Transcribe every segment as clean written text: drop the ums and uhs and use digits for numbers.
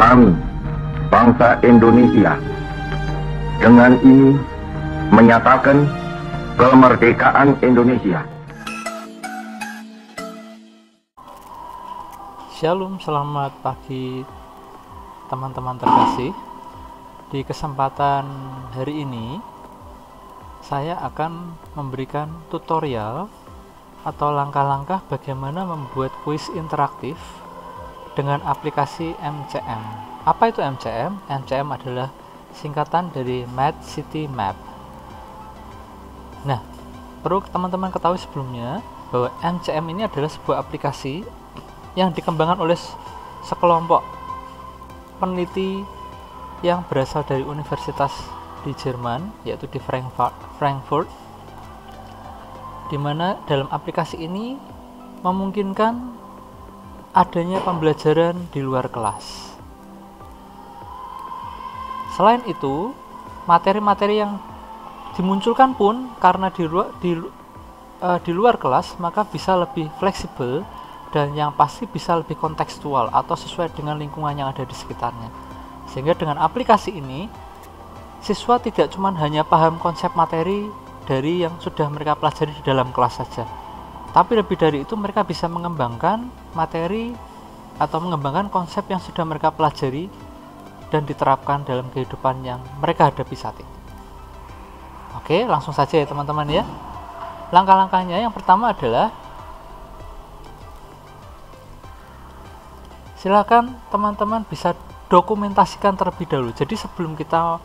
Kami, bangsa Indonesia, dengan ini menyatakan kemerdekaan Indonesia. Shalom, selamat pagi teman-teman terkasih. Di kesempatan hari ini saya akan memberikan tutorial atau langkah-langkah bagaimana membuat kuis interaktif dengan aplikasi MCM. Apa itu MCM? MCM adalah singkatan dari Mad City Map. Nah, perlu teman-teman ketahui sebelumnya bahwa MCM ini adalah sebuah aplikasi yang dikembangkan oleh sekelompok peneliti yang berasal dari universitas di Jerman, yaitu di Frankfurt, di mana dalam aplikasi ini memungkinkan adanya pembelajaran di luar kelas. Selain itu, materi-materi yang dimunculkan pun karena di luar kelas, maka bisa lebih fleksibel dan yang pasti bisa lebih kontekstual atau sesuai dengan lingkungan yang ada di sekitarnya. Sehingga dengan aplikasi ini, siswa tidak cuma hanya paham konsep materi dari yang sudah mereka pelajari di dalam kelas saja, tapi lebih dari itu mereka bisa mengembangkan materi atau mengembangkan konsep yang sudah mereka pelajari dan diterapkan dalam kehidupan yang mereka hadapi saat ini. Oke, langsung saja ya teman-teman ya. Langkah-langkahnya yang pertama adalah silakan teman-teman bisa dokumentasikan terlebih dahulu. Jadi sebelum kita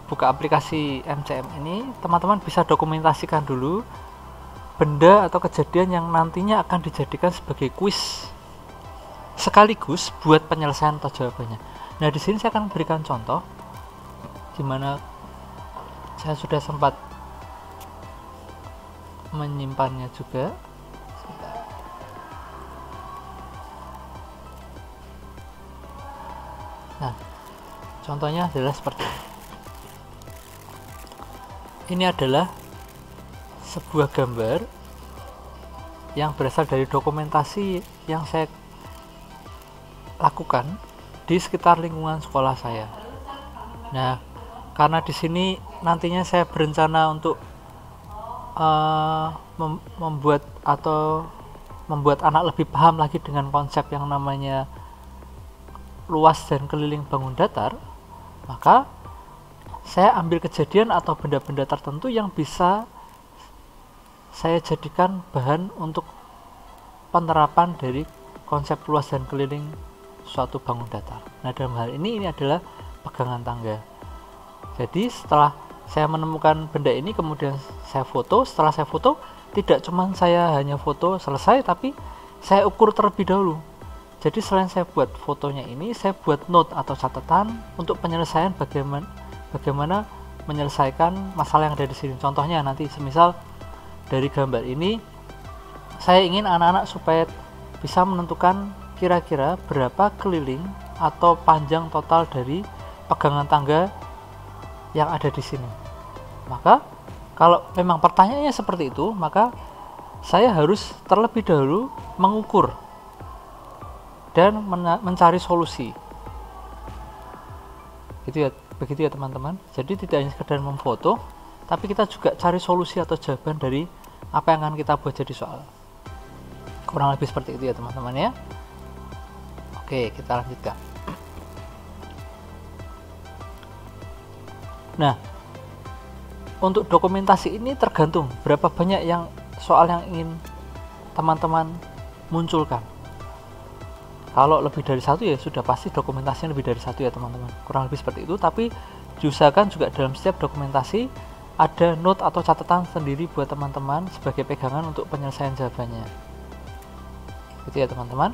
buka aplikasi MCM ini, teman-teman bisa dokumentasikan dulu benda atau kejadian yang nantinya akan dijadikan sebagai kuis sekaligus buat penyelesaian atau jawabannya. Nah, di sini saya akan berikan contoh di mana saya sudah sempat menyimpannya juga. Nah, contohnya adalah seperti ini. Ini adalah sebuah gambar yang berasal dari dokumentasi yang saya lakukan di sekitar lingkungan sekolah saya. Nah, karena di sini nantinya saya berencana untuk membuat anak lebih paham lagi dengan konsep yang namanya luas dan keliling bangun datar, maka saya ambil kejadian atau benda-benda tertentu yang bisa saya jadikan bahan untuk penerapan dari konsep luas dan keliling suatu bangun datar. Nah, dalam hal ini adalah pegangan tangga. Jadi setelah saya menemukan benda ini, kemudian saya foto. Setelah saya foto, tidak cuma saya hanya foto selesai, tapi saya ukur terlebih dahulu. Jadi selain saya buat fotonya ini, saya buat note atau catatan untuk penyelesaian bagaimana menyelesaikan masalah yang ada di sini. Contohnya nanti semisal dari gambar ini, saya ingin anak-anak supaya bisa menentukan kira-kira berapa keliling atau panjang total dari pegangan tangga yang ada di sini. Maka kalau memang pertanyaannya seperti itu, maka saya harus terlebih dahulu mengukur dan mencari solusi. Begitu ya teman-teman. Jadi tidak hanya sekedar memfoto, tapi kita juga cari solusi atau jawaban dari apa yang akan kita buat jadi soal. Kurang lebih seperti itu ya teman-teman ya. Oke, kita lanjutkan. Nah, untuk dokumentasi ini tergantung berapa banyak soal yang ingin teman-teman munculkan. Kalau lebih dari satu ya sudah pasti dokumentasinya lebih dari satu ya teman-teman. Kurang lebih seperti itu, tapi diusahakan juga dalam setiap dokumentasi ada note atau catatan sendiri buat teman-teman sebagai pegangan untuk penyelesaian jawabannya. Gitu ya teman-teman.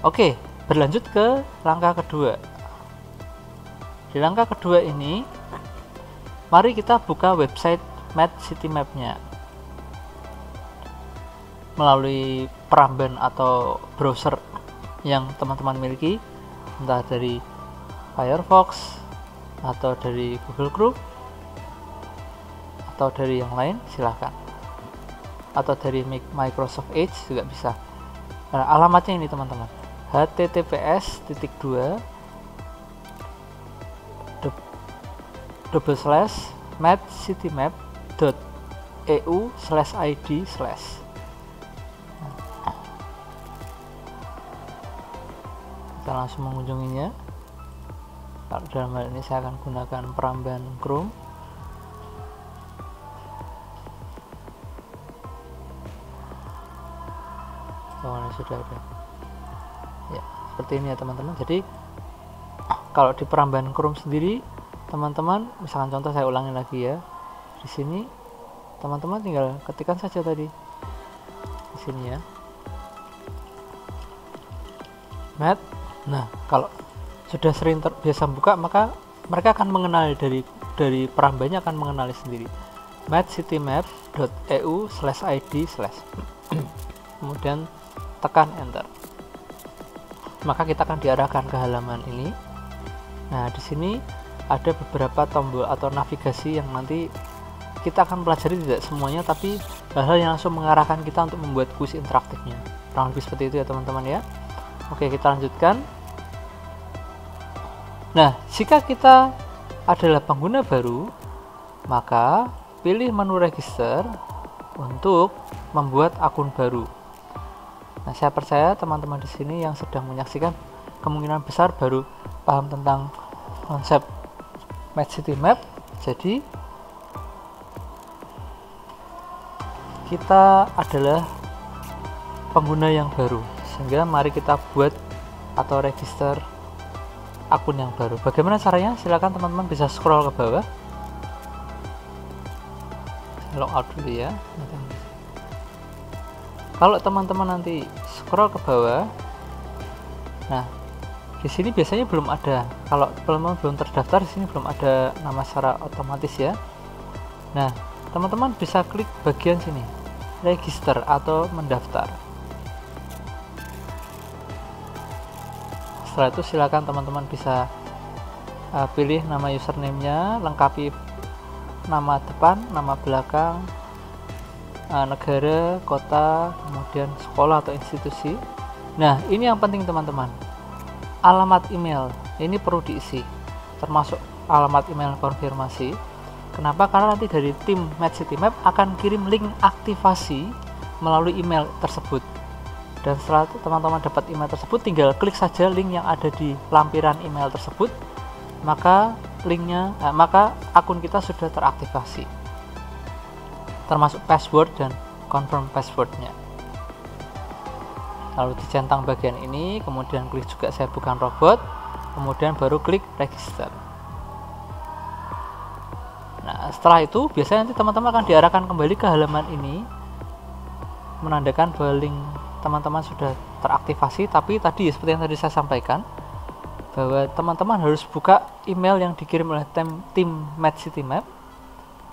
Oke, berlanjut ke langkah kedua. Di langkah kedua ini, mari kita buka website Mad City Map-nya melalui peramban atau browser yang teman-teman miliki, entah dari Firefox atau dari Google Chrome atau dari yang lain, silahkan, atau dari Microsoft Edge juga bisa. Nah, alamatnya ini teman-teman, https://matcitymap.eu/id/ kita langsung mengunjunginya. Kalau dalam hal ini saya akan gunakan perambahan Chrome. Oh, ini sudah ada ya, seperti ini ya teman-teman. Jadi kalau di perambahan Chrome sendiri, teman-teman misalkan contoh, saya ulangi lagi ya, di sini teman-teman tinggal ketikkan saja tadi di sini ya, mat. Nah, kalau sudah sering terbiasa buka, maka mereka akan mengenali dari perambahannya akan mengenali sendiri, matcitymap.eu/id/. Kemudian tekan enter, maka kita akan diarahkan ke halaman ini. Nah, di sini ada beberapa tombol atau navigasi yang nanti kita akan pelajari, tidak semuanya, tapi hal-hal yang langsung mengarahkan kita untuk membuat kuis interaktifnya. Kurang lebih seperti itu ya teman-teman ya. Oke, kita lanjutkan. Nah, jika kita adalah pengguna baru, maka pilih menu register untuk membuat akun baru. Nah, saya percaya teman-teman di sini yang sedang menyaksikan kemungkinan besar baru paham tentang konsep matcitymap. Jadi kita adalah pengguna yang baru, sehingga mari kita buat atau register akun yang baru. Bagaimana caranya? Silakan teman-teman bisa scroll ke bawah. Logout dulu ya. Kalau teman-teman nanti scroll ke bawah, nah di sini biasanya belum ada. Kalau teman-teman belum terdaftar, di sini belum ada nama secara otomatis ya. Nah, teman-teman bisa klik bagian sini, register atau mendaftar. Setelah itu silakan teman-teman bisa pilih nama username-nya, lengkapi nama depan, nama belakang, negara, kota, kemudian sekolah atau institusi. Nah, ini yang penting teman-teman, alamat email ini perlu diisi, termasuk alamat email konfirmasi. Kenapa? Karena nanti dari tim matcitymap akan kirim link aktivasi melalui email tersebut, dan setelah itu teman-teman dapat email tersebut, tinggal klik saja link yang ada di lampiran email tersebut, maka maka akun kita sudah teraktivasi, termasuk password dan confirm passwordnya. Lalu dicentang bagian ini, kemudian klik juga saya bukan robot, kemudian baru klik register. Nah, setelah itu biasanya nanti teman-teman akan diarahkan kembali ke halaman ini, menandakan bahwa link teman-teman sudah teraktivasi. Tapi tadi seperti yang tadi saya sampaikan, bahwa teman-teman harus buka email yang dikirim oleh tim matcitymap.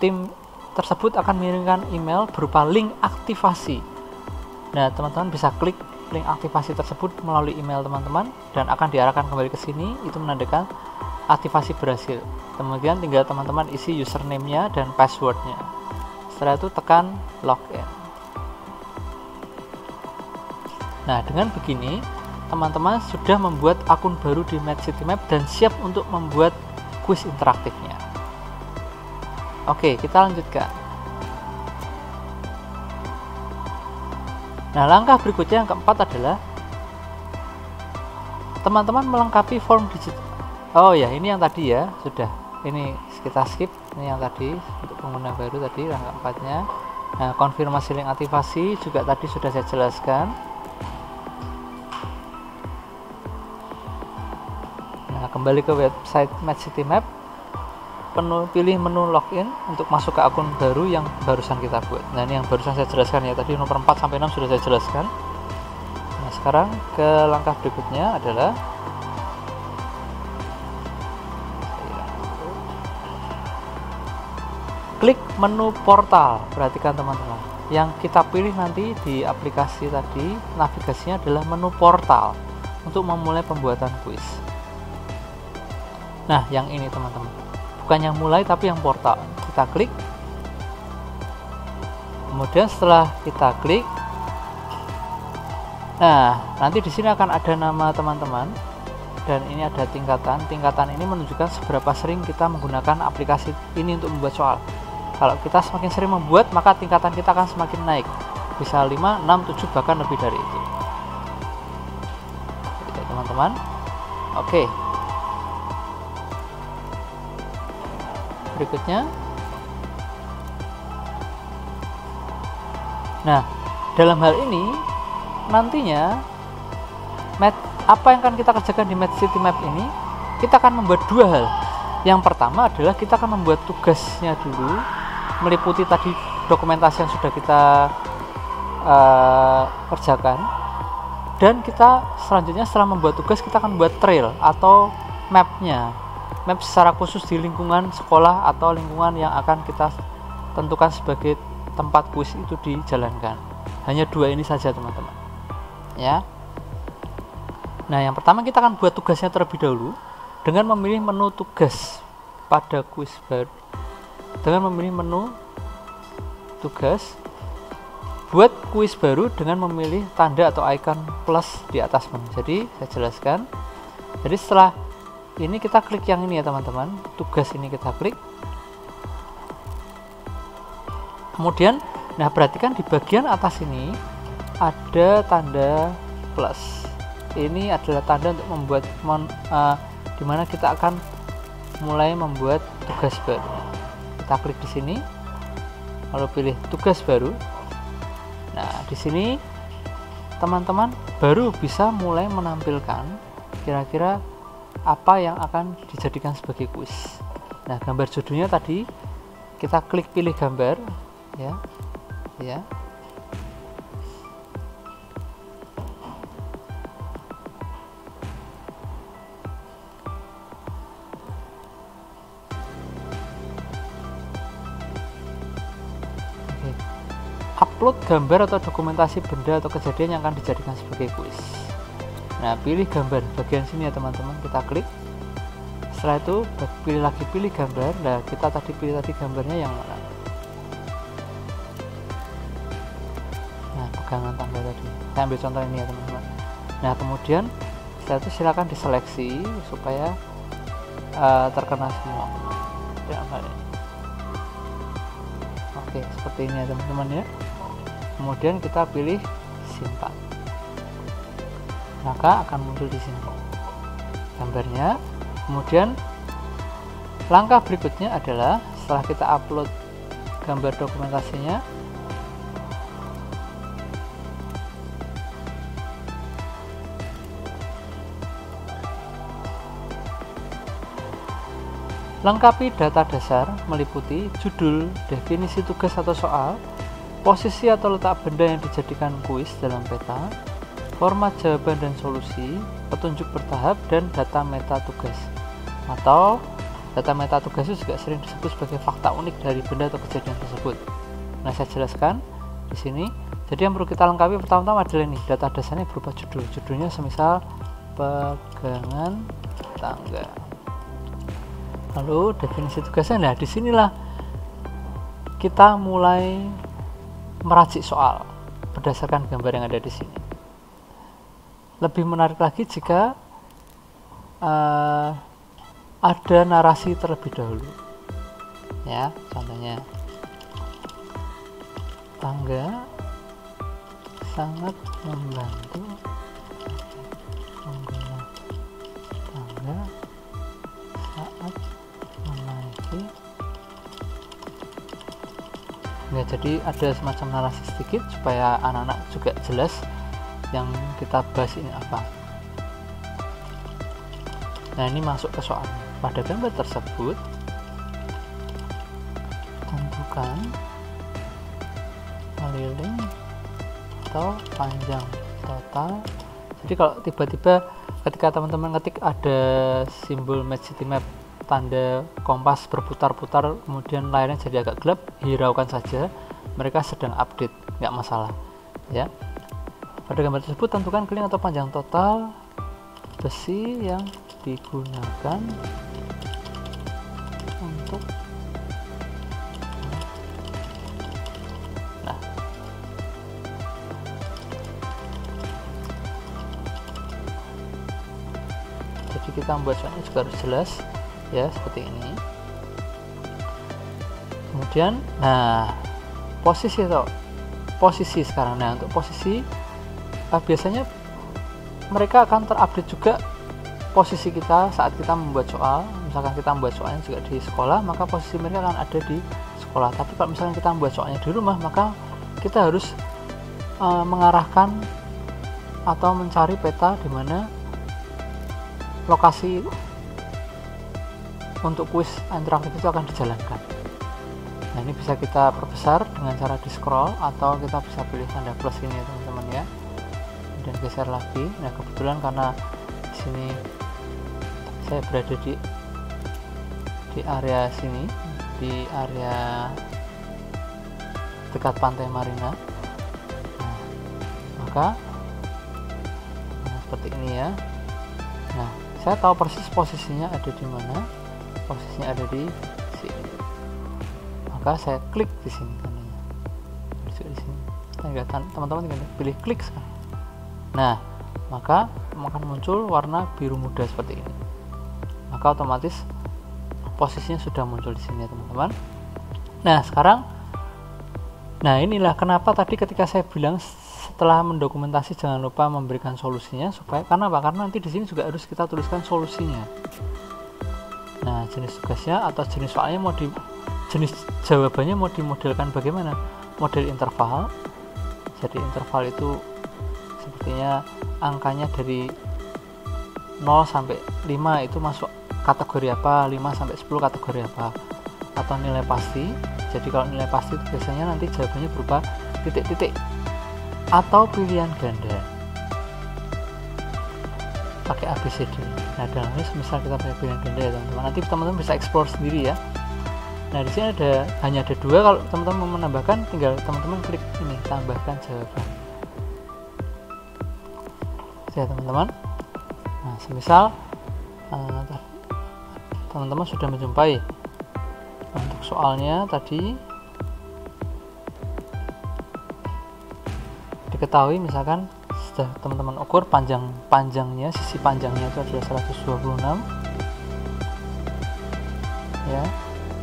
Tim tersebut akan mengirimkan email berupa link aktivasi. Nah, teman-teman bisa klik link aktivasi tersebut melalui email teman-teman dan akan diarahkan kembali ke sini. Itu menandakan aktivasi berhasil. Kemudian tinggal teman-teman isi username-nya dan password-nya. Setelah itu tekan login. Nah, dengan begini teman-teman sudah membuat akun baru di matcitymap dan siap untuk membuat kuis interaktifnya. Oke, kita lanjutkan. Nah, langkah berikutnya yang keempat adalah teman-teman melengkapi form digital. Oh ya, ini yang tadi ya, sudah. Ini kita skip. Ini yang tadi untuk pengguna baru tadi, langkah keempatnya. Nah, konfirmasi link aktivasi juga tadi sudah saya jelaskan. Nah, kembali ke website matcitymap, pilih menu login untuk masuk ke akun baru yang barusan kita buat. Nah, ini yang barusan saya jelaskan ya, tadi nomor 4 sampai 6 sudah saya jelaskan. Nah, sekarang ke langkah berikutnya adalah klik menu portal. Perhatikan teman-teman, yang kita pilih nanti di aplikasi tadi navigasinya adalah menu portal untuk memulai pembuatan kuis. Nah, yang ini teman-teman, bukan yang mulai tapi yang portal. Kita klik, kemudian setelah kita klik, Nah, nanti di sini akan ada nama teman-teman dan ini ada tingkatan. Tingkatan ini menunjukkan seberapa sering kita menggunakan aplikasi ini untuk membuat soal. Kalau kita semakin sering membuat, maka tingkatan kita akan semakin naik. Bisa 5, 6, 7, bahkan lebih dari itu. Oke, teman-teman. Oke. Berikutnya. Nah, dalam hal ini nantinya apa yang akan kita kerjakan di Match City Map ini, kita akan membuat dua hal. Yang pertama adalah kita akan membuat tugasnya dulu, meliputi tadi dokumentasi yang sudah kita kerjakan, dan kita selanjutnya setelah membuat tugas kita akan membuat trail atau mapnya, map secara khusus di lingkungan sekolah atau lingkungan yang akan kita tentukan sebagai tempat kuis itu dijalankan. Hanya dua ini saja teman-teman ya. Nah, yang pertama kita akan buat tugasnya terlebih dahulu dengan memilih menu tugas pada kuis baru. Dengan memilih menu tugas buat kuis baru dengan memilih tanda atau icon plus di atas menu. Jadi saya jelaskan. Jadi setelah ini kita klik yang ini ya teman-teman, tugas ini kita klik. Kemudian, nah perhatikan di bagian atas ini ada tanda plus. Ini adalah tanda untuk membuat dimana kita akan mulai membuat tugas baru. Kita klik di sini, lalu pilih tugas baru. Nah, di sini teman-teman baru bisa mulai menampilkan kira-kira apa yang akan dijadikan sebagai kuis. Nah, gambar judulnya tadi kita klik pilih gambar, ya. Upload gambar atau dokumentasi benda atau kejadian yang akan dijadikan sebagai kuis. Nah, pilih gambar bagian sini ya teman-teman, kita klik. Setelah itu pilih gambar. Nah, kita pilih tadi gambarnya yang mana? Nah, pegangan tangga tadi. Saya ambil contoh ini ya teman-teman. Nah, kemudian setelah itu silakan diseleksi supaya terkena semua. Oke, seperti ini ya teman-teman ya. Kemudian kita pilih simpan, maka akan muncul di sini gambarnya. Kemudian langkah berikutnya adalah setelah kita upload gambar dokumentasinya, lengkapi data dasar meliputi judul, definisi tugas atau soal, posisi atau letak benda yang dijadikan kuis dalam peta, format jawaban dan solusi, petunjuk bertahap, dan data meta tugas. Atau data meta tugas itu juga sering disebut sebagai fakta unik dari benda atau kejadian tersebut. Nah, saya jelaskan di sini. Jadi yang perlu kita lengkapi pertama-tama adalah ini, data dasarnya berupa judul. Judulnya semisal pegangan tangga. Lalu definisi tugasnya. Nah, disinilah kita mulai meracik soal berdasarkan gambar yang ada di sini. Lebih menarik lagi jika ada narasi terlebih dahulu. Ya, contohnya tangga sangat membantu pengguna tangga saat menaiki. Ya, jadi ada semacam narasi sedikit supaya anak-anak juga jelas yang kita bahas ini apa. Nah, ini masuk ke soal. Pada gambar tersebut tentukan keliling atau panjang total. Jadi kalau tiba-tiba ketika teman-teman ngetik ada simbol Match City Map, tanda kompas berputar-putar, kemudian layarnya jadi agak gelap, hiraukan saja, mereka sedang update, nggak masalah ya. Pada gambar tersebut tentukan keliling atau panjang total besi yang digunakan untuk posisi kita membuat soalnya juga harus jelas ya, seperti ini. Kemudian nah posisi sekarang. Nah, untuk posisi biasanya mereka akan terupdate juga posisi kita saat kita membuat soal. Misalkan kita membuat soalnya juga di sekolah, maka posisi mereka akan ada di sekolah. Tapi kalau misalkan kita membuat soalnya di rumah, maka kita harus mengarahkan atau mencari peta di mana lokasi untuk kuis interaktif itu akan dijalankan. Nah, ini bisa kita perbesar dengan cara di scroll, atau kita bisa pilih tanda plus ini ya teman-teman ya, dan geser lagi. Nah, kebetulan karena di sini saya berada di area sini, di area dekat Pantai Marina. Nah, maka seperti ini ya. Nah, saya tahu persis posisinya ada di mana. Posisinya ada di sini. Maka saya klik di sini tandanya. Di sini. Teman-teman tinggal pilih klik sekarang. Nah, maka akan muncul warna biru muda seperti ini. Maka otomatis posisinya sudah muncul di sini ya teman-teman. Nah, sekarang inilah kenapa tadi ketika saya bilang setelah mendokumentasi jangan lupa memberikan solusinya, supaya karena nanti di sini juga harus kita tuliskan solusinya. Nah, jenis tugasnya atau jenis soalnya jenis jawabannya mau dimodelkan bagaimana? Model interval. Jadi interval itu sepertinya angkanya dari 0 sampai 5 itu masuk kategori apa, 5 sampai 10 kategori apa, atau nilai pasti. Jadi kalau nilai pasti itu biasanya nanti jawabannya berupa titik-titik atau pilihan ganda pakai ABCD. Nah, dalam ini misal kita pakai pilihan ganda ya teman-teman, nanti teman-teman bisa explore sendiri ya. Nah, di sini hanya ada 2. Kalau teman-teman mau menambahkan, tinggal teman-teman klik ini, tambahkan jawaban ya teman-teman. Nah, semisal teman-teman sudah menjumpai untuk soalnya tadi, diketahui misalkan sudah teman-teman ukur panjangnya, sisi panjangnya itu adalah 126 ya.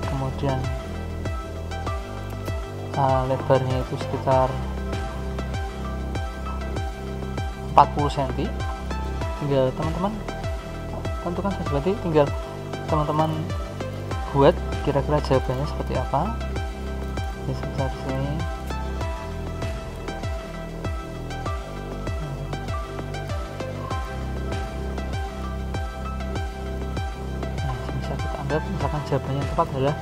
Kemudian lebarnya itu sekitar 40 cm. Tinggal teman-teman tentukan saja, berarti tinggal teman-teman buat kira-kira jawabannya seperti apa. Ini sebesar sini. Nah, bisa kita anggap misalkan jawabannya yang tepat adalah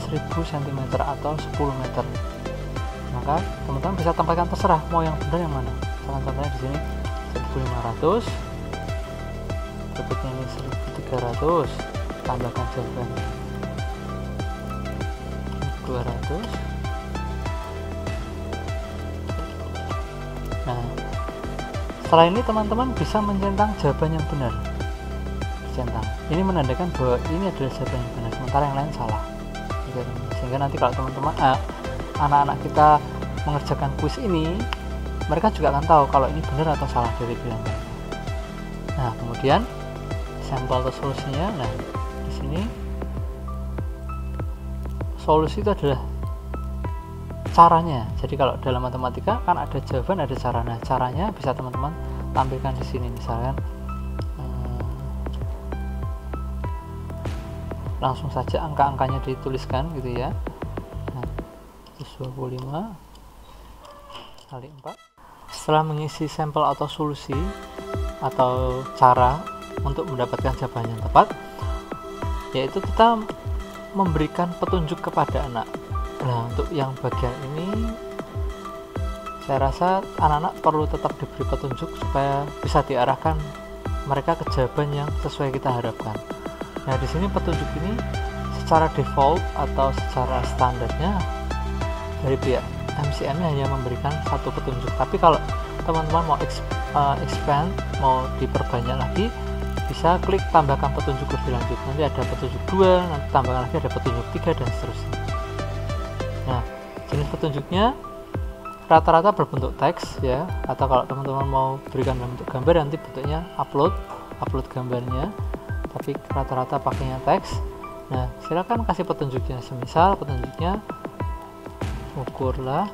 1000 cm atau 10 meter. Maka teman-teman bisa tempatkan terserah mau yang benar yang mana. Misalkan contohnya di sini 1500, berikutnya ini 1300, tambahkan jawaban 200. Nah, setelah ini teman-teman bisa mencentang jawaban yang benar. Centang. Ini menandakan bahwa ini adalah jawaban yang benar, sementara yang lain salah. Sehingga nanti kalau teman-teman anak-anak kita mengerjakan kuis ini, mereka juga akan tahu kalau ini benar atau salah dari pilihan mereka. Nah, kemudian sampel atau solusinya. Nah, di sini solusi itu adalah caranya. Jadi kalau dalam matematika kan ada jawaban, ada cara. Nah, caranya bisa teman-teman tampilkan di sini, misalkan langsung saja angka-angkanya dituliskan gitu ya. Nah, 125 kali 4. Setelah mengisi sampel atau solusi atau cara untuk mendapatkan jawaban yang tepat, yaitu kita memberikan petunjuk kepada anak. Nah, untuk yang bagian ini saya rasa anak-anak perlu tetap diberi petunjuk supaya bisa diarahkan mereka ke jawaban yang sesuai kita harapkan. Nah, di sini petunjuk ini secara default atau secara standarnya dari pihak MCM hanya memberikan satu petunjuk. Tapi kalau teman-teman mau expand, mau diperbanyak lagi, bisa klik tambahkan petunjuk lebih lanjut. Nanti ada petunjuk 2, nanti tambahkan lagi ada petunjuk 3 dan seterusnya. Nah, jenis petunjuknya rata-rata berbentuk teks ya, atau kalau teman-teman mau berikan dalam bentuk gambar nanti bentuknya upload upload gambarnya, tapi rata-rata pakainya teks. Nah, silakan kasih petunjuknya. Semisal petunjuknya ukurlah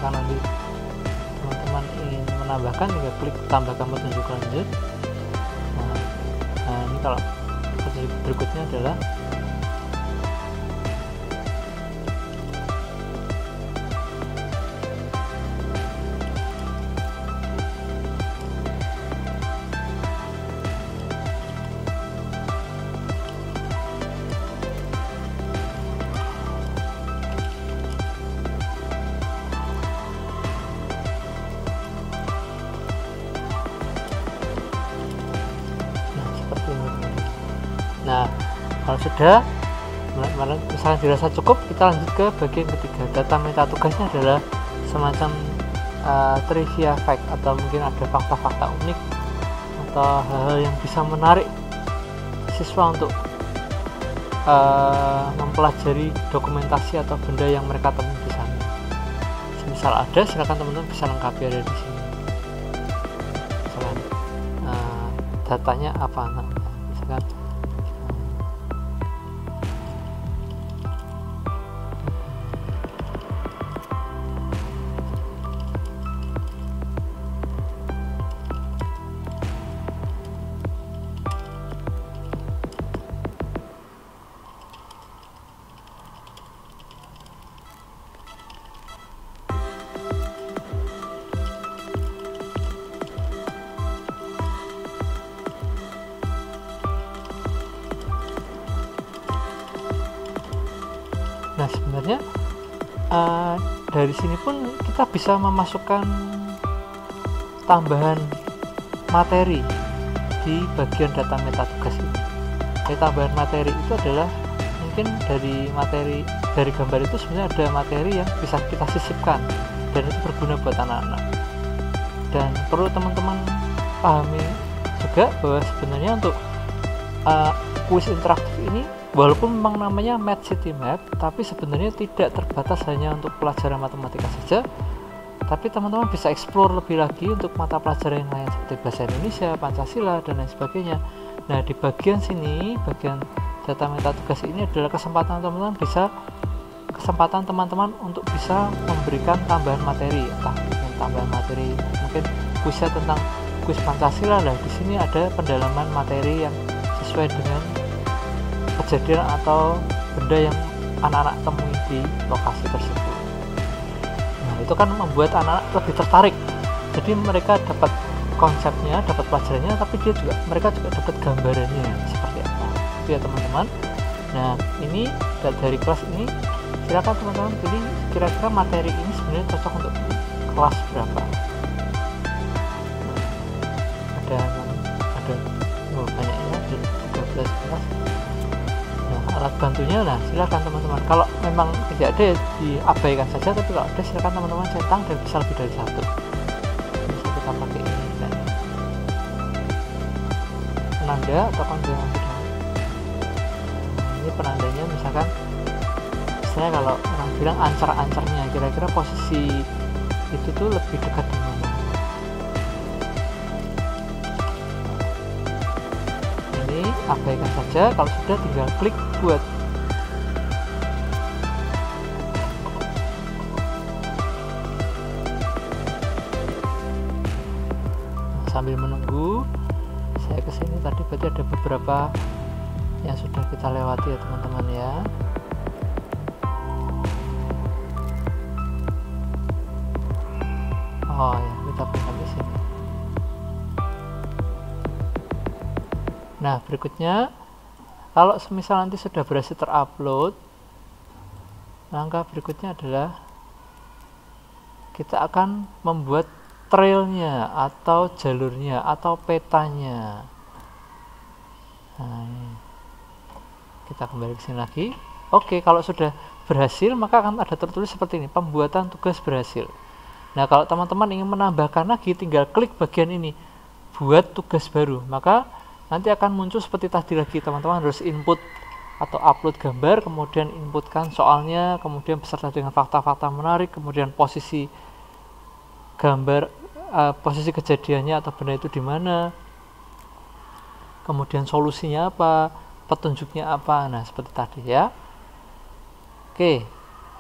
nanti teman-teman ingin menambahkan, tinggal klik tambahkan petunjuk lanjut. Nah, ini kalau petunjuk berikutnya adalah nah, kalau sudah misalnya dirasa cukup, kita lanjut ke bagian ketiga. Data meta tugasnya adalah semacam trivia fact, atau mungkin ada fakta-fakta unik atau hal-hal yang bisa menarik siswa untuk mempelajari dokumentasi atau benda yang mereka temui di sana. Misal ada, silakan teman-teman bisa lengkapi ada di sini. Misalkan datanya apa namanya, misalkan nah, sebenarnya dari sini pun kita bisa memasukkan tambahan materi di bagian data meta tugas ini. Jadi tambahan materi itu adalah mungkin dari gambar itu sebenarnya ada materi yang bisa kita sisipkan dan itu berguna buat anak-anak. Dan perlu teman-teman pahami juga bahwa sebenarnya untuk kuis interaktif ini, walaupun memang namanya Math City Map, tapi sebenarnya tidak terbatas hanya untuk pelajaran matematika saja, tapi teman-teman bisa explore lebih lagi untuk mata pelajaran yang lain seperti bahasa Indonesia, Pancasila, dan lain sebagainya. Nah, di bagian sini, bagian data meta tugas ini adalah kesempatan teman-teman untuk bisa memberikan tambahan materi, mungkin kuisnya tentang kuis Pancasila lah. Di sini ada pendalaman materi yang sesuai dengan kejadian atau benda yang anak-anak temui di lokasi tersebut. Nah, itu kan membuat anak-anak lebih tertarik. Jadi mereka dapat konsepnya, dapat pelajarannya, tapi mereka juga dapat gambarannya seperti apa. Itu ya teman-teman. Nah, ini dari kelas ini, silakan teman-teman pilih kira-kira materi ini sebenarnya cocok untuk kelas berapa. Ada banyaknya, ada 13 kelas. Alat bantunya, nah silakan teman-teman, kalau memang tidak ada diabaikan saja, tapi kalau ada silakan teman-teman centang dan bisa lebih dari satu. Bisa kita pakai ini dan penanda atau penanda. Ini penandanya misalkan kalau orang bilang ancar-ancarnya, kira-kira posisi itu tuh lebih dekat di mana. Ini abaikan saja, kalau sudah tinggal klik buat. Sambil menunggu saya kesini, tadi berarti ada beberapa yang sudah kita lewati ya teman-teman ya. Oh ya, kita pindah di sini. Nah, berikutnya kalau semisal nanti sudah berhasil terupload, langkah berikutnya adalah kita akan membuat trailnya atau jalurnya atau petanya. Nah, ini. Kita kembali ke sini lagi. Oke, kalau sudah berhasil maka akan ada tertulis seperti ini, pembuatan tugas berhasil. Nah, kalau teman-teman ingin menambahkan lagi, tinggal klik bagian ini, buat tugas baru, maka nanti akan muncul seperti tadi lagi, teman-teman harus input atau upload gambar, kemudian inputkan soalnya, kemudian beserta dengan fakta-fakta menarik, kemudian posisi gambar, posisi kejadiannya atau benda itu di mana, kemudian solusinya apa, petunjuknya apa. Nah, seperti tadi ya. Oke,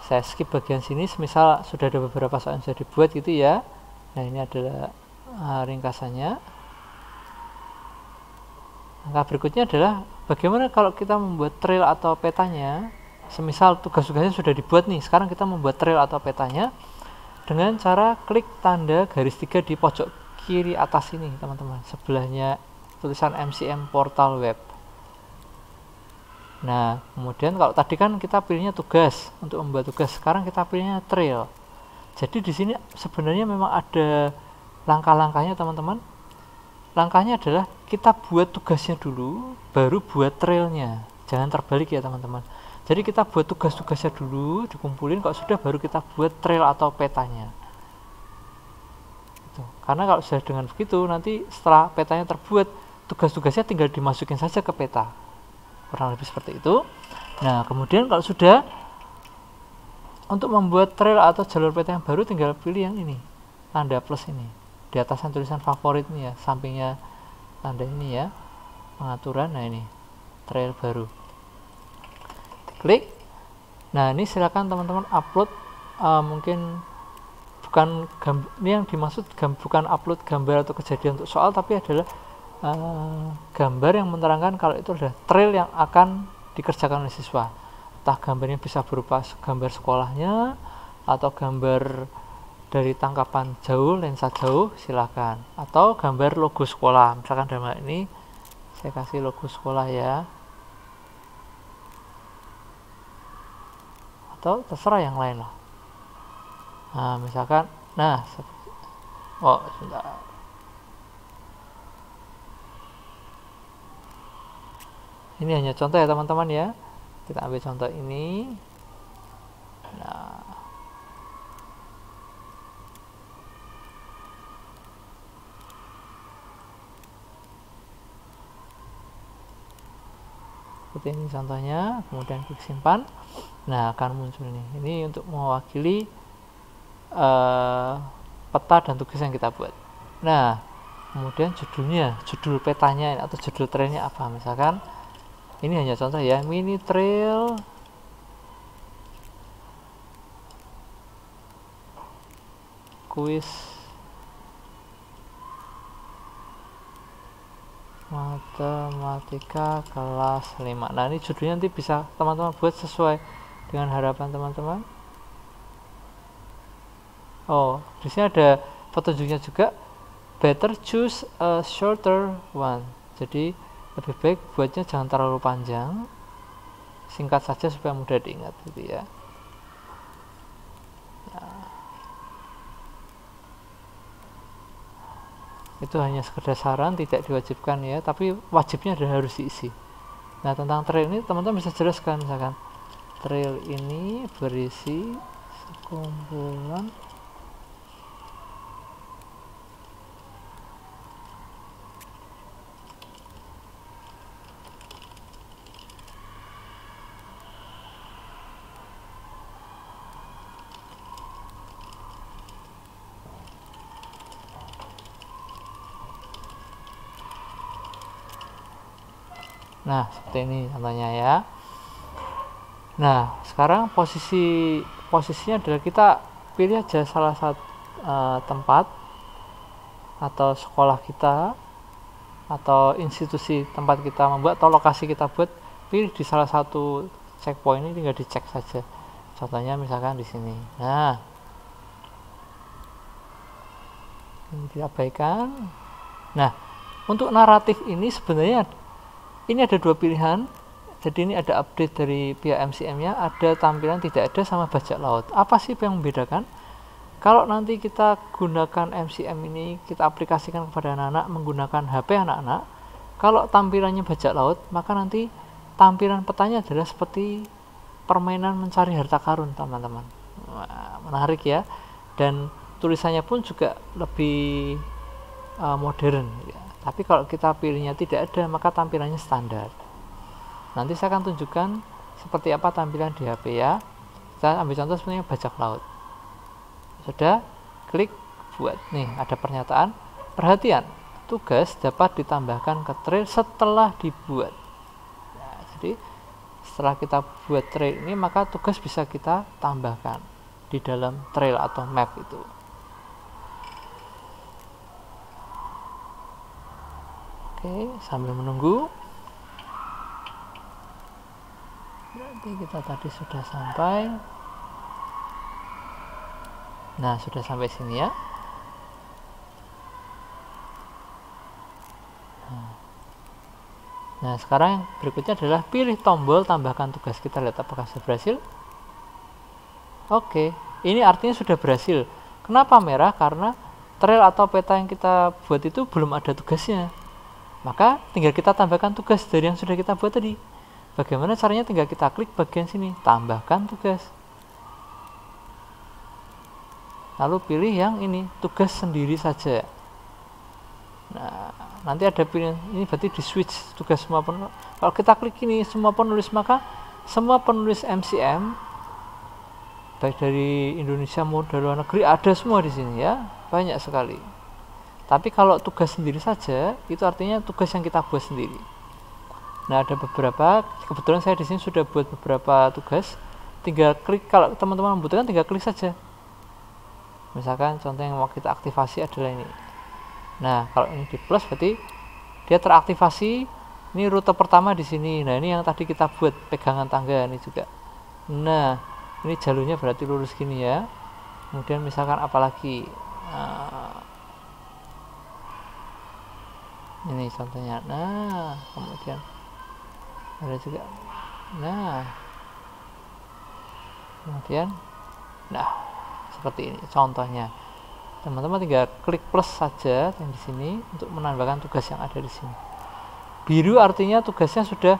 saya skip bagian sini, semisal sudah ada beberapa soal yang sudah dibuat gitu ya. Nah, ini adalah ringkasannya. Langkah berikutnya adalah bagaimana kalau kita membuat trail atau petanya. Semisal tugas-tugasnya sudah dibuat nih, sekarang kita membuat trail atau petanya dengan cara klik tanda garis 3 di pojok kiri atas ini, teman-teman, sebelahnya tulisan MCM Portal Web. Nah, kemudian kalau tadi kan kita pilihnya tugas, untuk membuat tugas, sekarang kita pilihnya trail. Jadi di sini sebenarnya memang ada langkah-langkahnya, teman-teman. Langkahnya adalah kita buat tugasnya dulu, baru buat trailnya. Jangan terbalik ya, teman-teman. Jadi kita buat tugas-tugasnya dulu, dikumpulin, kalau sudah baru kita buat trail atau petanya. Karena kalau sudah dengan begitu, nanti setelah petanya terbuat, tugas-tugasnya tinggal dimasukin saja ke peta. Kurang lebih seperti itu. Nah, kemudian kalau sudah, untuk membuat trail atau jalur peta yang baru, tinggal pilih yang ini, tanda plus ini, di atasnya tulisan favorit nih ya, sampingnya tanda ini ya, pengaturan. Nah, ini trail baru, klik. Nah, ini silakan teman-teman upload, mungkin bukan ini yang dimaksud bukan upload gambar atau kejadian untuk soal, tapi adalah gambar yang menerangkan kalau itu adalah trail yang akan dikerjakan oleh siswa. Entah gambarnya bisa berupa gambar sekolahnya atau gambar dari tangkapan jauh, lensa jauh, silakan, atau gambar logo sekolah. Misalkan dalam hal ini saya kasih logo sekolah ya, atau terserah yang lain lah. Nah, misalkan, sebentar. Ini hanya contoh ya, teman-teman ya. Kita ambil contoh ini. Nah, seperti ini contohnya, kemudian klik simpan. Nah, akan muncul ini untuk mewakili peta dan tugas yang kita buat. Nah, kemudian judul petanya atau judul trailnya apa, misalkan ini hanya contoh ya, mini trail kuis matematika kelas 5. Nah, ini judulnya nanti bisa teman-teman buat sesuai dengan harapan teman-teman. Oh, di sini ada petunjuknya juga, better choose a shorter one. Jadi lebih baik buatnya jangan terlalu panjang, singkat saja supaya mudah diingat gitu ya. Nah, itu hanya sekedar saran, tidak diwajibkan ya, tapi wajibnya adalah harus diisi. Nah, tentang trail ini teman-teman bisa jelaskan, misalkan trail ini berisi sekumpulan Nah, seperti ini contohnya ya. Nah, sekarang posisinya adalah kita pilih aja salah satu tempat atau sekolah kita atau institusi tempat kita membuat atau lokasi kita buat, pilih di salah satu checkpoint ini, tinggal dicek saja. Contohnya misalkan di sini. Nah, ini diabaikan. Nah, untuk naratif ini sebenarnya ini ada dua pilihan. Jadi ini ada update dari pihak MCM-nya, ada tampilan tidak ada sama bajak laut. Apa sih yang membedakan? Kalau nanti kita gunakan MCM ini, kita aplikasikan kepada anak-anak menggunakan HP anak-anak, kalau tampilannya bajak laut, maka nanti tampilan petanya adalah seperti permainan mencari harta karun, teman-teman. Menarik ya. Dan tulisannya pun juga lebih modern ya. Tapi kalau kita pilihnya tidak ada, maka tampilannya standar. Nanti saya akan tunjukkan seperti apa tampilan di HP ya. Kita ambil contoh sebenarnya bajak laut. Sudah, klik buat. Nih, ada pernyataan. Perhatian, tugas dapat ditambahkan ke trail setelah dibuat. Nah, jadi setelah kita buat trail ini, maka tugas bisa kita tambahkan di dalam trail atau map itu. Oke, sambil menunggu. Berarti kita tadi sudah sampai. Nah, sudah sampai sini ya. Nah, sekarang berikutnya adalah pilih tombol tambahkan tugas. Kita lihat apakah sudah berhasil. Oke, ini artinya sudah berhasil. Kenapa merah? Karena trail atau peta yang kita buat itu belum ada tugasnya. Maka tinggal kita tambahkan tugas dari yang sudah kita buat tadi. Bagaimana caranya? Tinggal kita klik bagian sini, tambahkan tugas. Lalu pilih yang ini, tugas sendiri saja. Nah, nanti ada pilihan ini, berarti di switch tugas semua penulis. Kalau kita klik ini semua penulis, maka semua penulis MCM baik dari Indonesia maupun dari luar negeri ada semua di sini ya, banyak sekali. Tapi kalau tugas sendiri saja itu artinya tugas yang kita buat sendiri. Nah, ada beberapa, kebetulan saya di sini sudah buat beberapa tugas. Tinggal klik, kalau teman-teman membutuhkan tinggal klik saja. Misalkan contoh yang mau kita aktivasi adalah ini. Nah, kalau ini di plus berarti dia teraktivasi. Ini rute pertama di sini. Nah, ini yang tadi kita buat pegangan tangga ini juga. Nah, ini jalurnya berarti lurus gini ya. Kemudian misalkan apalagi ini contohnya. Nah, kemudian ada juga. Nah, kemudian seperti ini contohnya. Teman-teman tinggal klik plus saja yang di sini untuk menambahkan tugas yang ada di sini. Biru artinya tugasnya sudah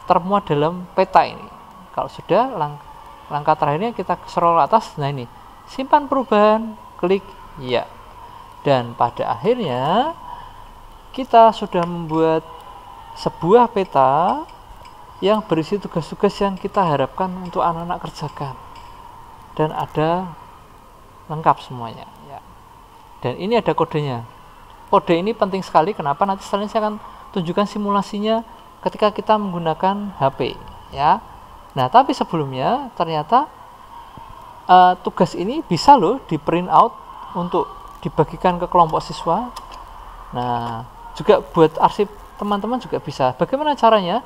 termuat dalam peta ini. Kalau sudah, langkah terakhirnya kita scroll atas. Nah, ini simpan perubahan, klik ya. Dan pada akhirnya kita sudah membuat sebuah peta yang berisi tugas-tugas yang kita harapkan untuk anak-anak kerjakan. Dan ada lengkap semuanya ya. Dan ini ada kodenya. Kode ini penting sekali. Kenapa? Nanti selanjutnya saya akan tunjukkan simulasinya ketika kita menggunakan HP ya. Nah, tapi sebelumnya ternyata tugas ini bisa loh di print out untuk dibagikan ke kelompok siswa. Nah, juga buat arsip teman-teman juga bisa. Bagaimana caranya?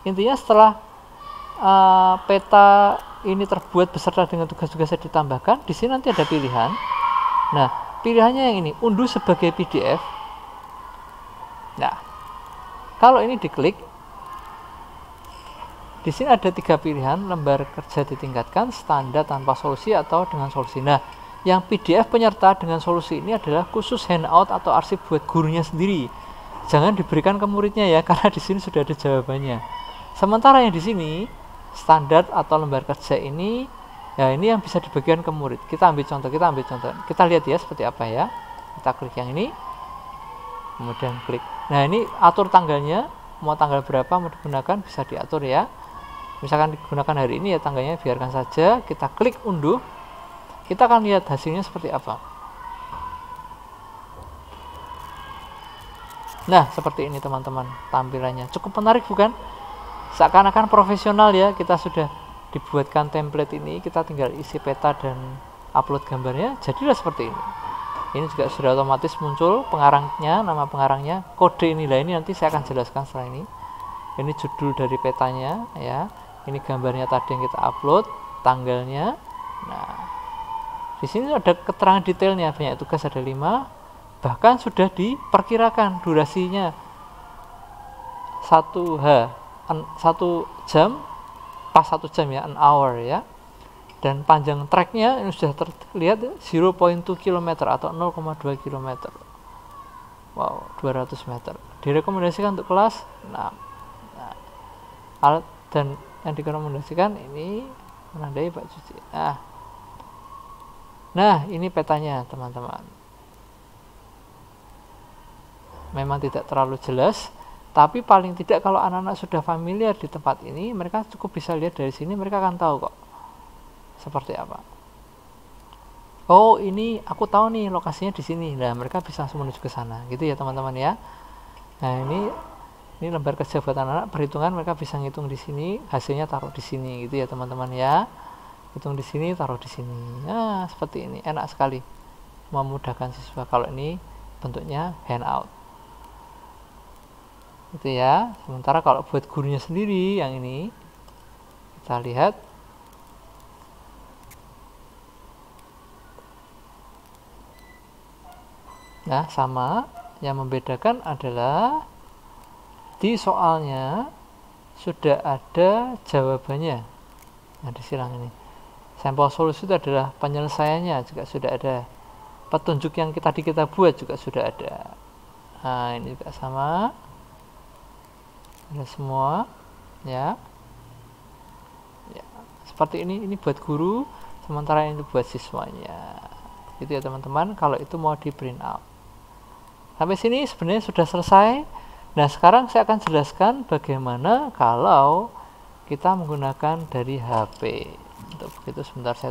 Intinya setelah peta ini terbuat beserta dengan tugas-tugasnya ditambahkan, di sini nanti ada pilihan. Nah, pilihannya yang ini, unduh sebagai PDF. Nah, kalau ini diklik, di sini ada 3 pilihan, lembar kerja ditingkatkan, standar tanpa solusi atau dengan solusi. Nah, yang PDF penyerta dengan solusi ini adalah khusus handout atau arsip buat gurunya sendiri. Jangan diberikan ke muridnya ya, karena di sini sudah ada jawabannya. Sementara yang di sini standar atau lembar kerja ini, ya ini yang bisa dibagikan ke murid. Kita ambil contoh. Kita lihat ya seperti apa ya. Kita klik yang ini, kemudian klik. Nah, ini atur tanggalnya, mau tanggal berapa mau digunakan bisa diatur ya. Misalkan digunakan hari ini ya tanggalnya biarkan saja. Kita klik unduh. Kita akan lihat hasilnya seperti apa. Nah, seperti ini teman-teman tampilannya. Cukup menarik bukan? Seakan-akan profesional ya. Kita sudah dibuatkan template ini, kita tinggal isi peta dan upload gambarnya, jadilah seperti ini. Ini juga sudah otomatis muncul pengarangnya, nama pengarangnya, kode inilah. Ini nanti saya akan jelaskan setelah ini. Ini judul dari petanya ya. Ini gambarnya tadi yang kita upload, tanggalnya. Nah, di sini ada keterangan detailnya, banyak tugas ada 5, bahkan sudah diperkirakan durasinya 1 jam, pas 1 jam ya, an hour ya. Dan panjang treknya ini sudah terlihat 0,2 km atau 0,2 km. Wow, 200 meter. Direkomendasikan untuk kelas 6. Nah, alat dan yang direkomendasikan ini menandai bak cuci. Nah, ini petanya teman-teman. memang tidak terlalu jelas, tapi paling tidak kalau anak-anak sudah familiar di tempat ini, mereka cukup bisa lihat dari sini, mereka akan tahu kok seperti apa. Oh, ini aku tahu nih lokasinya di sini. Nah, mereka bisa langsung menuju ke sana, gitu ya teman-teman ya. Nah, ini lembar kerja buat anak-anak perhitungan, mereka bisa ngitung di sini, hasilnya taruh di sini, gitu ya teman-teman ya. Hitung di sini, taruh di sini. Nah, seperti ini, enak sekali, memudahkan siswa kalau ini bentuknya handout. Itu ya. Sementara kalau buat gurunya sendiri yang ini, kita lihat. Nah, sama. Yang membedakan adalah di soalnya sudah ada jawabannya. Nah, di silang ini. Sampel solusi itu adalah penyelesaiannya juga sudah ada. Petunjuk yang tadi kita buat juga sudah ada. Nah, ini juga sama. Ada semua, ya. Ya, seperti ini buat guru, sementara ini buat siswanya. Gitu ya teman-teman, kalau itu mau di print out. Sampai sini sebenarnya sudah selesai. Nah, sekarang saya akan jelaskan bagaimana kalau kita menggunakan dari HP. Untuk begitu sebentar saya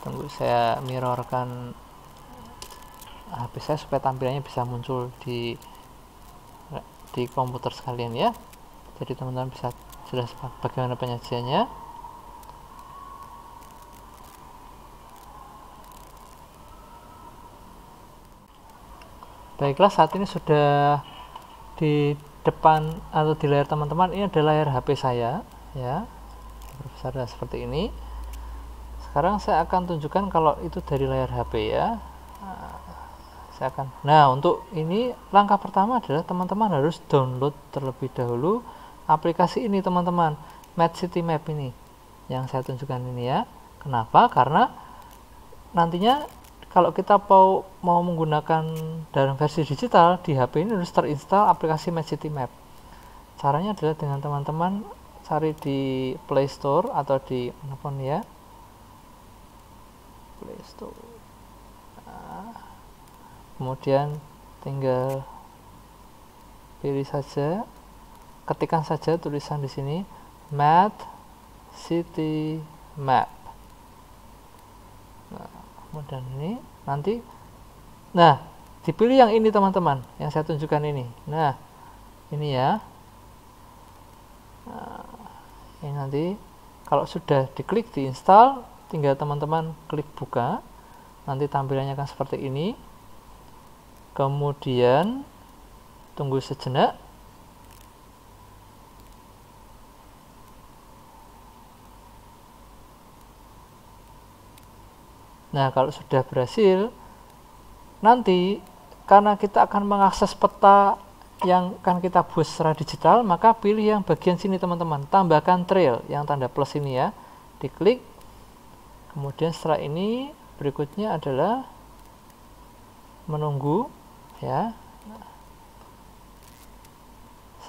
tunggu saya mirrorkan HP saya supaya tampilannya bisa muncul di komputer sekalian ya. Jadi teman-teman bisa jelas bagaimana penyajiannya. Baiklah, saat ini sudah di depan atau di layar teman-teman, ini adalah layar HP saya ya. Besar seperti ini. Sekarang saya akan tunjukkan kalau itu dari layar HP ya. Nah, untuk ini langkah pertama adalah teman-teman harus download terlebih dahulu aplikasi ini teman-teman, MadCityMap ini yang saya tunjukkan ini ya. Kenapa? Karena nantinya kalau kita mau menggunakan dalam versi digital di HP ini harus terinstall aplikasi MadCityMap. Caranya adalah dengan teman-teman cari di Play Store atau di manapun ya, Play Store. Nah, kemudian tinggal pilih saja, ketikkan saja tulisan di sini MadCityMap. Nah, kemudian ini nanti, nah dipilih yang ini teman-teman, yang saya tunjukkan ini. Nah, ini ya. Nah, ini nanti kalau sudah diklik diinstal, tinggal teman-teman klik buka, nanti tampilannya akan seperti ini. Kemudian tunggu sejenak. Nah, kalau sudah berhasil, nanti karena kita akan mengakses peta yang akan kita buat secara digital, maka pilih yang bagian sini teman-teman, tambahkan trail yang tanda plus ini ya, diklik. Kemudian setelah ini berikutnya adalah menunggu ya.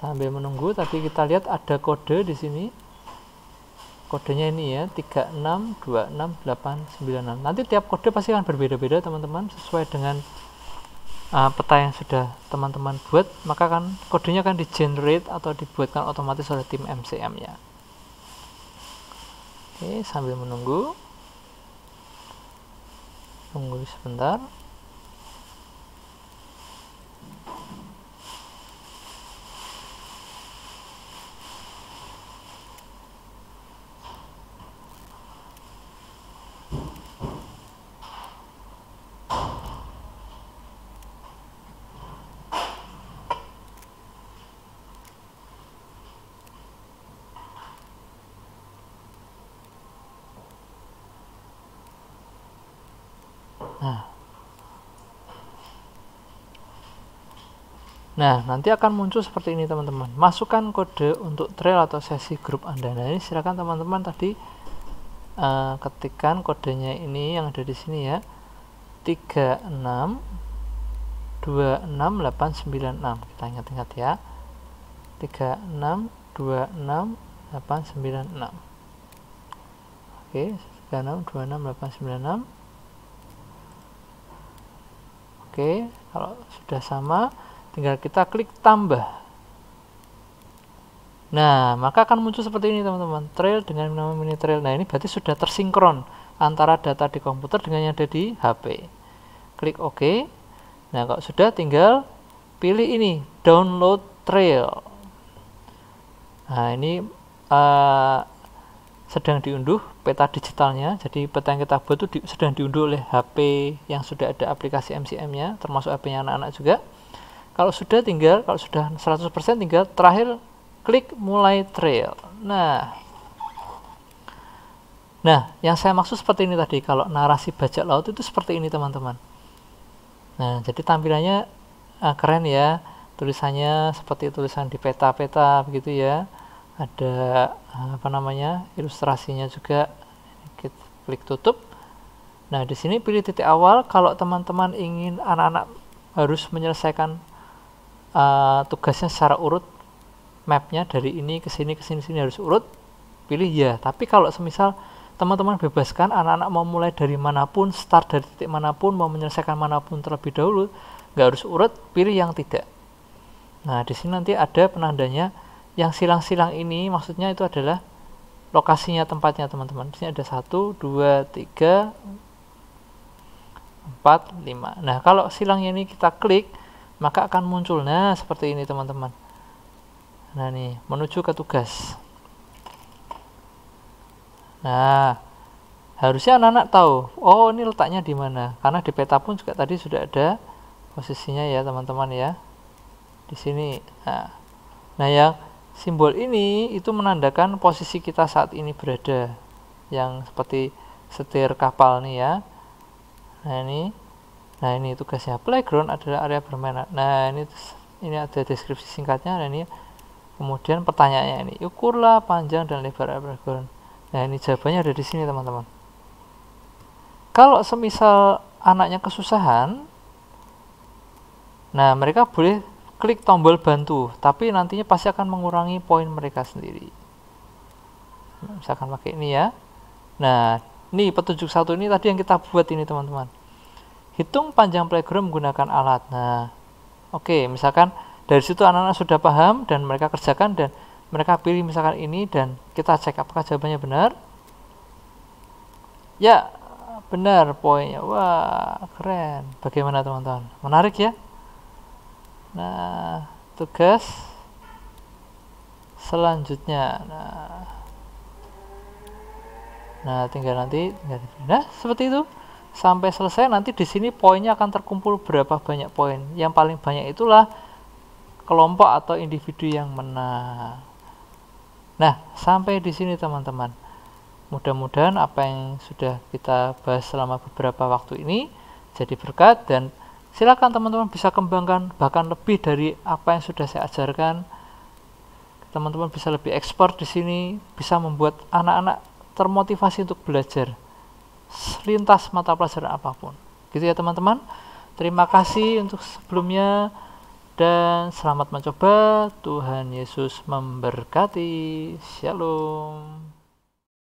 Sambil menunggu tadi kita lihat ada kode di sini. Kodenya ini ya, 3626896. Nanti tiap kode pasti akan berbeda-beda teman-teman, sesuai dengan peta yang sudah teman-teman buat, maka kan kodenya akan di generate atau dibuatkan otomatis oleh tim MCM ya. Oke, sambil menunggu, tunggu sebentar. Nah, nanti akan muncul seperti ini teman-teman. Masukkan kode untuk trail atau sesi grup Anda. Nah, ini silakan teman-teman tadi ketikkan kodenya ini yang ada di sini ya. 3626896. Kita ingat-ingat ya. 3626896. Oke, 3626896. Oke, kalau sudah sama, tinggal kita klik tambah. Nah, maka akan muncul seperti ini teman-teman, trail dengan nama mini trail. Nah, ini berarti sudah tersinkron antara data di komputer dengan yang ada di HP. Klik OK. Nah, kalau sudah tinggal pilih ini, download trail. Nah, ini sedang diunduh peta digitalnya. Jadi peta yang kita buat itu sedang diunduh oleh HP yang sudah ada aplikasi MCM-nya, termasuk HP-nya anak-anak juga. Kalau sudah 100% tinggal terakhir klik mulai trail. Nah, yang saya maksud seperti ini tadi. Kalau narasi bajak laut itu seperti ini teman-teman. Nah, jadi tampilannya keren ya. Tulisannya seperti tulisan di peta-peta begitu ya. Ada ilustrasinya juga. Kita klik tutup. Nah, di sini pilih titik awal. Kalau teman-teman ingin anak-anak harus menyelesaikan tugasnya secara urut, mapnya dari ini ke sini harus urut, pilih ya. Tapi kalau semisal teman-teman bebaskan anak-anak mau mulai dari manapun, start dari titik manapun, mau menyelesaikan manapun terlebih dahulu, nggak harus urut, pilih yang tidak. Nah, di sini nanti ada penandanya. Yang silang-silang ini maksudnya itu adalah lokasinya, tempatnya teman-teman. Di sini ada 1, 2, 3, 4, 5. Nah, kalau silangnya ini kita klik, maka akan muncul seperti ini teman-teman. Nah, nih menuju ke tugas. Nah, harusnya anak-anak tahu, oh ini letaknya di mana, karena di peta pun juga tadi sudah ada posisinya ya teman-teman ya, di sini. Nah, yang simbol ini itu menandakan posisi kita saat ini berada, yang seperti setir kapal nih ya. Nah ini tugasnya. Playground adalah area bermain. Nah, ini ada deskripsi singkatnya. Nah, ini kemudian pertanyaannya ini, ukurlah panjang dan lebar playground. Nah, ini jawabannya ada di sini teman-teman. Kalau semisal anaknya kesusahan, nah mereka boleh klik tombol bantu, tapi nantinya pasti akan mengurangi poin mereka sendiri. Nah, misalkan pakai ini ya. Nah, ini petunjuk 1 ini tadi yang kita buat ini teman-teman. Hitung panjang playground menggunakan alat. Nah, oke, misalkan dari situ anak-anak sudah paham dan mereka kerjakan dan mereka pilih misalkan ini dan kita cek apakah jawabannya benar. Ya, benar poinnya. Wah, keren. Bagaimana teman-teman? Menarik ya? Nah, tugas selanjutnya. Nah, tinggal seperti itu. Sampai selesai nanti di sini poinnya akan terkumpul berapa banyak poin. Yang paling banyak itulah kelompok atau individu yang menang. Nah, sampai di sini teman-teman. Mudah-mudahan apa yang sudah kita bahas selama beberapa waktu ini jadi berkat, dan silakan teman-teman bisa kembangkan bahkan lebih dari apa yang sudah saya ajarkan. Teman-teman bisa lebih ekspor di sini, bisa membuat anak-anak termotivasi untuk belajar lintas mata pelajaran apapun. Gitu ya teman-teman. Terima kasih untuk sebelumnya. Dan selamat mencoba. Tuhan Yesus memberkati. Shalom.